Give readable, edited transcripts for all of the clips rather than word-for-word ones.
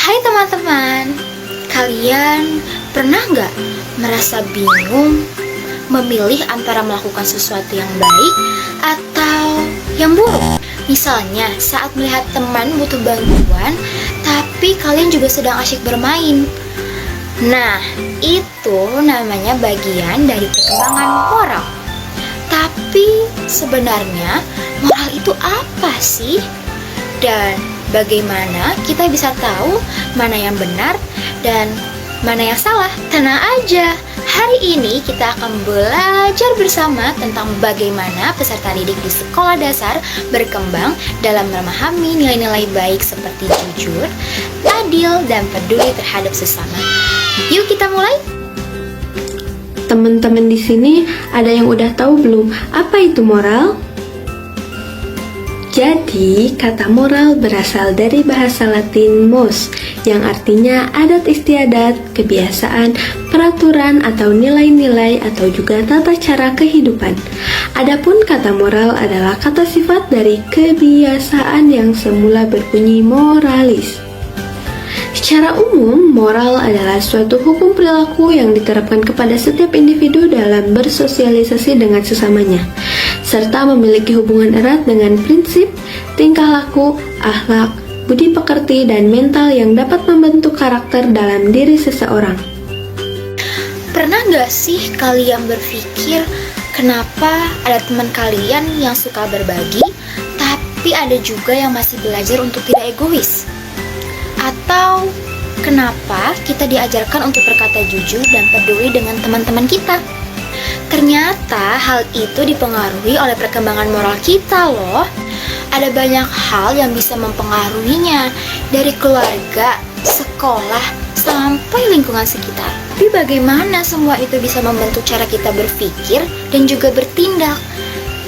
Hai teman-teman, kalian pernah nggak merasa bingung memilih antara melakukan sesuatu yang baik atau yang buruk? Misalnya saat melihat teman butuh bantuan, tapi kalian juga sedang asyik bermain. Nah, itu namanya bagian dari perkembangan moral. Tapi sebenarnya moral itu apa sih? Dan bagaimana kita bisa tahu mana yang benar dan mana yang salah? Tenang aja, hari ini kita akan belajar bersama tentang bagaimana peserta didik di sekolah dasar berkembang dalam memahami nilai-nilai baik seperti jujur, adil, dan peduli terhadap sesama. Yuk kita mulai! Teman-teman di sini ada yang udah tahu belum apa itu moral? Jadi, kata moral berasal dari bahasa Latin mos, yang artinya adat istiadat, kebiasaan, peraturan atau nilai-nilai atau juga tata cara kehidupan. Adapun kata moral adalah kata sifat dari kebiasaan yang semula berbunyi moralis. Secara umum, moral adalah suatu hukum perilaku yang diterapkan kepada setiap individu dalam bersosialisasi dengan sesamanya, serta memiliki hubungan erat dengan prinsip, tingkah laku, akhlak, budi pekerti, dan mental yang dapat membentuk karakter dalam diri seseorang. Pernah nggak sih kalian berpikir kenapa ada teman kalian yang suka berbagi, tapi ada juga yang masih belajar untuk tidak egois? Atau kenapa kita diajarkan untuk berkata jujur dan peduli dengan teman-teman kita? Ternyata hal itu dipengaruhi oleh perkembangan moral kita loh. Ada banyak hal yang bisa mempengaruhinya, dari keluarga, sekolah, sampai lingkungan sekitar. Tapi bagaimana semua itu bisa membentuk cara kita berpikir dan juga bertindak?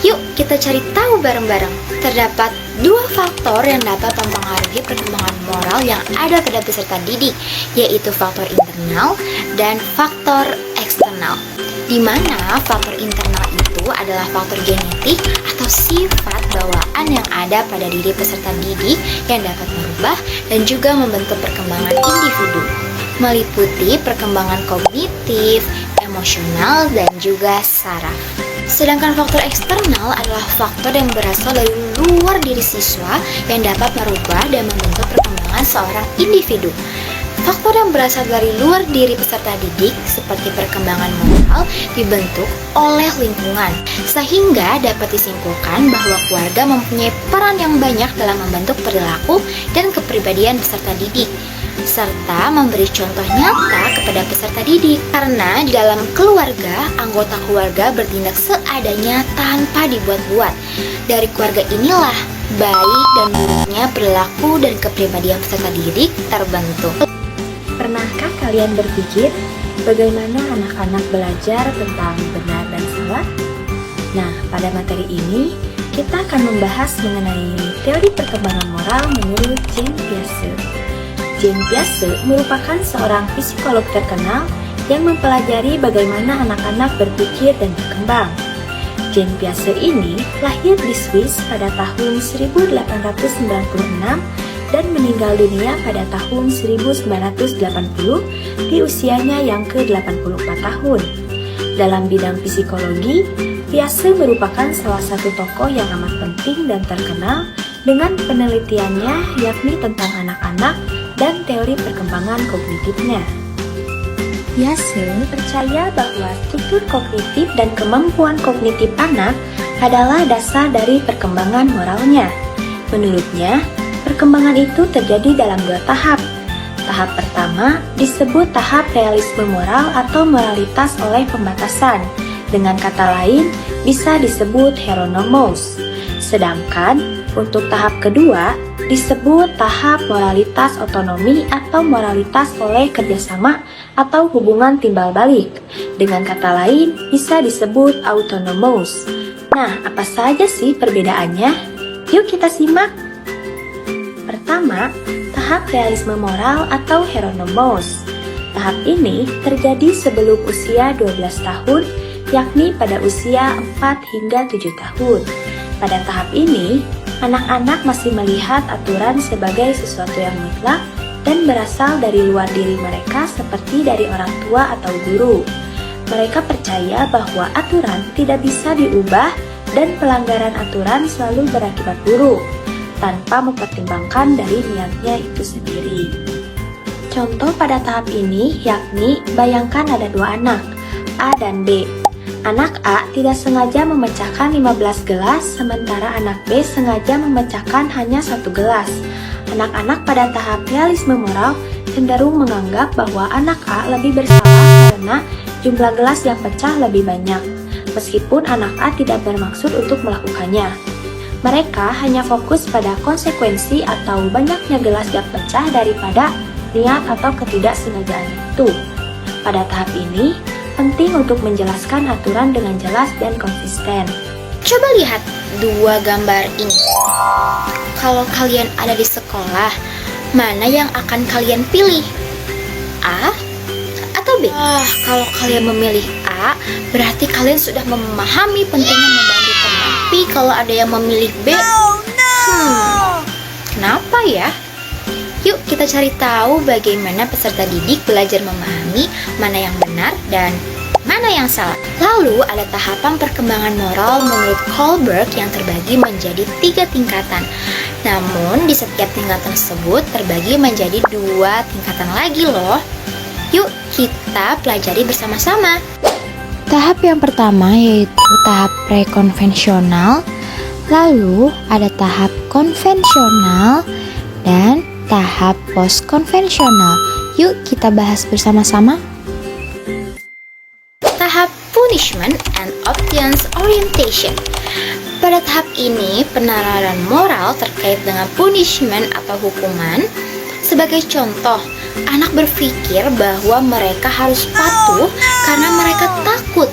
Yuk kita cari tahu bareng-bareng. Terdapat dua faktor yang dapat mempengaruhi perkembangan moral yang ada pada peserta didik, yaitu faktor internal dan faktor eksternal. Di mana faktor internal itu adalah faktor genetik atau sifat bawaan yang ada pada diri peserta didik yang dapat merubah dan juga membentuk perkembangan individu, meliputi perkembangan kognitif, emosional, dan juga saraf. Sedangkan faktor eksternal adalah faktor yang berasal dari luar diri siswa yang dapat merubah dan membentuk perkembangan seorang individu. Faktor yang berasal dari luar diri peserta didik seperti perkembangan moral dibentuk oleh lingkungan, sehingga dapat disimpulkan bahwa keluarga mempunyai peran yang banyak dalam membentuk perilaku dan kepribadian peserta didik, serta memberi contoh nyata kepada peserta didik. Karena di dalam keluarga, anggota keluarga bertindak seadanya tanpa dibuat-buat. Dari keluarga inilah baik dan buruknya perilaku dan kepribadian peserta didik terbentuk. Pernahkah kalian berpikir bagaimana anak-anak belajar tentang benar dan salah? Nah, pada materi ini kita akan membahas mengenai teori perkembangan moral menurut Jean Piaget. Jean Piaget merupakan seorang psikolog terkenal yang mempelajari bagaimana anak-anak berpikir dan berkembang. Jean Piaget ini lahir di Swiss pada tahun 1896 dan meninggal dunia pada tahun 1980 di usianya yang ke-84 tahun. Dalam bidang psikologi, Piaget merupakan salah satu tokoh yang amat penting dan terkenal dengan penelitiannya yakni tentang anak-anak dan teori perkembangan kognitifnya. Piaget percaya bahwa struktur kognitif dan kemampuan kognitif anak adalah dasar dari perkembangan moralnya. Menurutnya, perkembangan itu terjadi dalam dua tahap. Tahap pertama disebut tahap realisme moral atau moralitas oleh pembatasan. Dengan kata lain, bisa disebut hieronomos. Sedangkan untuk tahap kedua disebut tahap moralitas otonomi atau moralitas oleh kerjasama atau hubungan timbal balik. Dengan kata lain, bisa disebut autonomos. Nah, apa saja sih perbedaannya? Yuk kita simak. Pertama, tahap realisme moral atau hieronomos. Tahap ini terjadi sebelum usia 12 tahun, yakni pada usia 4 hingga 7 tahun. Pada tahap ini, anak-anak masih melihat aturan sebagai sesuatu yang mutlak dan berasal dari luar diri mereka seperti dari orang tua atau guru. Mereka percaya bahwa aturan tidak bisa diubah dan pelanggaran aturan selalu berakibat buruk, tanpa mempertimbangkan dari niatnya itu sendiri. Contoh pada tahap ini yakni bayangkan ada dua anak, A dan B. Anak A tidak sengaja memecahkan 15 gelas, sementara anak B sengaja memecahkan hanya 1 gelas. Anak-anak pada tahap realisme moral cenderung menganggap bahwa anak A lebih bersalah karena jumlah gelas yang pecah lebih banyak, meskipun anak A tidak bermaksud untuk melakukannya. Mereka hanya fokus pada konsekuensi atau banyaknya gelas yang pecah daripada niat atau ketidaksengajaan itu. Pada tahap ini, penting untuk menjelaskan aturan dengan jelas dan konsisten. Coba lihat dua gambar ini. Kalau kalian ada di sekolah, mana yang akan kalian pilih? A atau B? Kalau kalian memilih A, berarti kalian sudah memahami pentingnya membantu teman. Tapi kalau ada yang memilih B, kenapa ya? Yuk kita cari tahu bagaimana peserta didik belajar memahami mana yang benar dan mana yang salah. Lalu ada tahapan perkembangan moral menurut Kohlberg yang terbagi menjadi 3 tingkatan. Namun di setiap tingkatan tersebut terbagi menjadi 2 tingkatan lagi loh. Yuk kita pelajari bersama-sama. Tahap yang pertama yaitu tahap prekonvensional, lalu ada tahap konvensional dan tahap post-konvensional. Yuk kita bahas bersama-sama. Tahap punishment and obedience orientation. Pada tahap ini, penalaran moral terkait dengan punishment atau hukuman. Sebagai contoh, anak berpikir bahwa mereka harus patuh karena mereka takut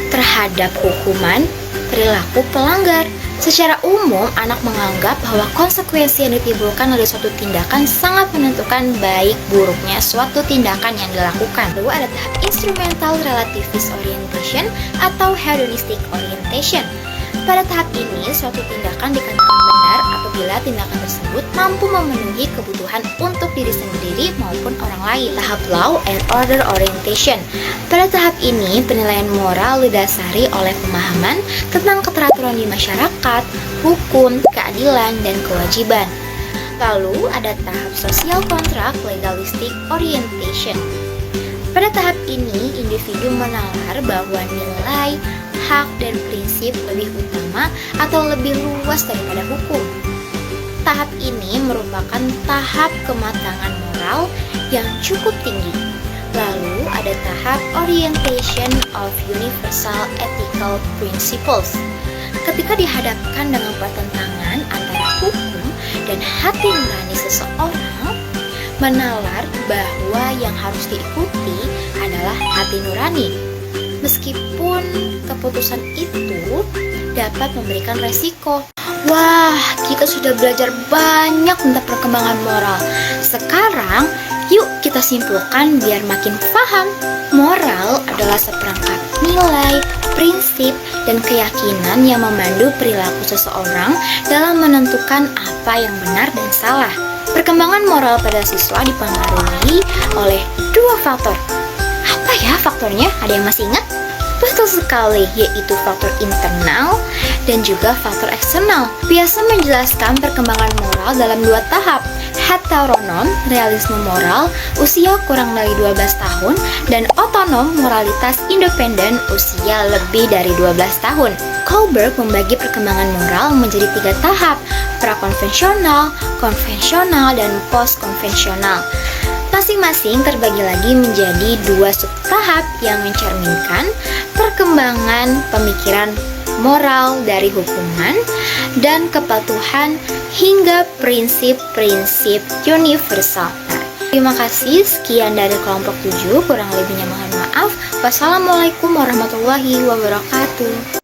terhadap hukuman perilaku pelanggar. Secara umum, anak menganggap bahwa konsekuensi yang ditimbulkan dari suatu tindakan sangat menentukan baik buruknya suatu tindakan yang dilakukan. Lalu ada tahap instrumental relativist orientation atau hedonistic orientation. Pada tahap ini, suatu tindakan dikatakan benar apabila tindakan tersebut mampu memenuhi kebutuhan untuk diri sendiri maupun orang lain. Tahap law and order orientation. Pada tahap ini, penilaian moral didasari oleh pemahaman tentang keteraturan di masyarakat, hukum, keadilan, dan kewajiban. Lalu ada tahap social contract legalistic orientation. Pada tahap ini, individu menalar bahwa nilai, hak, dan prinsip lebih utama atau lebih luas daripada hukum. Tahap ini merupakan tahap kematangan moral yang cukup tinggi. Lalu ada tahap orientation of universal ethical principles. Ketika dihadapkan dengan pertentangan antara hukum dan hati nurani seseorang, menalar bahwa yang harus diikuti adalah hati nurani. Meskipun keputusan itu dapat memberikan resiko. Wah, kita sudah belajar banyak tentang perkembangan moral. Sekarang, yuk kita simpulkan biar makin paham. Moral adalah seperangkat nilai, prinsip, dan keyakinan yang memandu perilaku seseorang dalam menentukan apa yang benar dan salah. Perkembangan moral pada siswa dipengaruhi oleh 2 faktor. Apa ya faktornya? Ada yang masih ingat? Betul sekali, yaitu faktor internal dan juga faktor eksternal. Biasa menjelaskan perkembangan moral dalam 2 tahap. Heteronom, realisme moral, usia kurang dari 12 tahun, dan otonom, moralitas independen, usia lebih dari 12 tahun. Kohlberg membagi perkembangan moral menjadi 3 tahap, prakonvensional, konvensional, dan postkonvensional. Masing-masing terbagi lagi menjadi 2 subtahap yang mencerminkan perkembangan pemikiran moral dari hukuman dan kepatuhan hingga prinsip-prinsip universal. Terima kasih, sekian dari kelompok 7, kurang lebihnya mohon maaf. Wassalamualaikum warahmatullahi wabarakatuh.